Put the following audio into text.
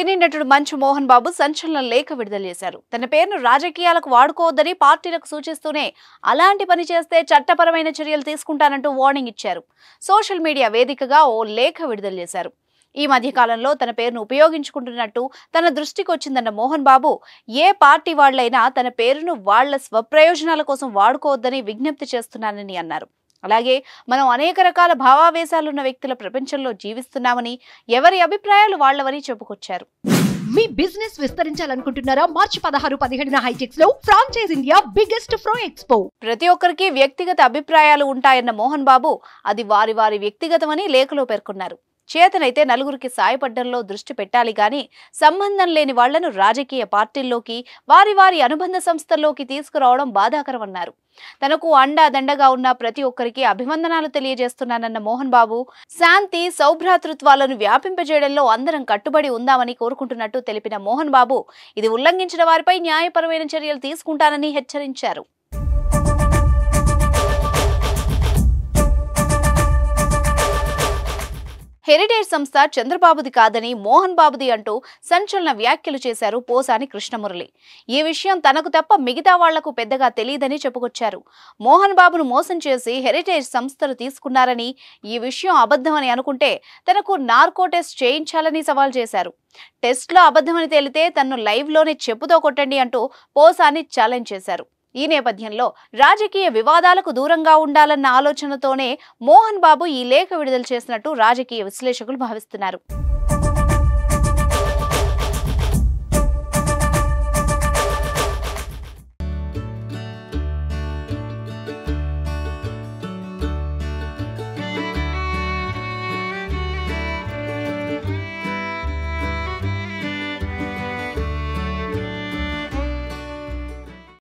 సినీ నటుడు మంచు మోహన్ బాబు సంచలన లేఖ విడుదల చేశారు. తన పేరును రాజకీయాలకు వాడుకోవద్దని పార్టీలకు సూచిస్తూనే అలాంటి పని చేస్తే చట్టపరమైన చర్యలు తీసుకుంటానంటూ వార్నింగ్ ఇచ్చారు. సోషల్ మీడియా వేదికగా ఓ లేఖ విడుదల చేశారు. ఈ మధ్య కాలంలో తన పేరును ఉపయోగించుకుంటున్నట్టు తన దృష్టికి వచ్చిందన్న మోహన్ బాబు, ఏ పార్టీ వాళ్లైనా తన పేరును వాళ్ల స్వప్రయోజనాల కోసం వాడుకోవద్దని విజ్ఞప్తి చేస్తున్నానని అన్నారు. అలాగే మనం అనేక రకాల భావావేశాలున్న వ్యక్తుల ప్రపంచంలో జీవిస్తున్నామని, ఎవరి అభిప్రాయాలు వాళ్లవని చెప్పుకొచ్చారు. మీ బిజినెస్ విస్తరించాలనుకుంటున్నారా? మార్చి 16-17 హైటెక్స్ లో ఫ్రాంచైజ్ ఇండియా బిగ్గెస్ట్ ఫ్రో ఎక్స్పో. ప్రతి ఒక్కరికి వ్యక్తిగత అభిప్రాయాలు ఉంటాయన్న మోహన్ బాబు, అది వారి వారి వ్యక్తిగతమని లేఖలో పేర్కొన్నారు. చేతనైతే నలుగురికి సాయపడ్డంలో దృష్టి పెట్టాలి గాని, సంబంధం లేని వాళ్లను రాజకీయ పార్టీల్లోకి, వారి వారి అనుబంధ సంస్థల్లోకి తీసుకురావడం బాధాకరమన్నారు. తనకు అండాదండగా ఉన్న ప్రతి ఒక్కరికి అభివందనాలు తెలియజేస్తున్నానన్న మోహన్ బాబు, శాంతి సౌభ్రాతృత్వాలను వ్యాపింపజేయడంలో అందరం కట్టుబడి ఉందామని కోరుకుంటున్నట్టు తెలిపిన మోహన్ బాబు, ఇది ఉల్లంఘించిన వారిపై న్యాయపరమైన చర్యలు తీసుకుంటానని హెచ్చరించారు. హెరిటేజ్ సంస్థ చంద్రబాబుది కాదని మోహన్ బాబుది అంటూ సంచలన వ్యాఖ్యలు చేశారు పోసాని కృష్ణమురళి. ఈ విషయం తనకు తప్ప మిగతా వాళ్లకు పెద్దగా తెలియదని చెప్పుకొచ్చారు. మోహన్ బాబును మోసం చేసి హెరిటేజ్ సంస్థలు తీసుకున్నారని, ఈ విషయం అబద్ధమని అనుకుంటే తనకు నార్కో టెస్ట్ చేయించాలని సవాల్ చేశారు. టెస్ట్లో అబద్ధమని తేలితే తనను లైవ్లోనే చెప్పుతో కొట్టండి అంటూ పోసాని ఛాలెంజ్ చేశారు. ఈ నేపథ్యంలో రాజకీయ వివాదాలకు దూరంగా ఉండాలన్న ఆలోచనతోనే మోహన్ బాబు ఈ లేఖ విడుదల చేసినట్టు రాజకీయ విశ్లేషకులు భావిస్తున్నారు.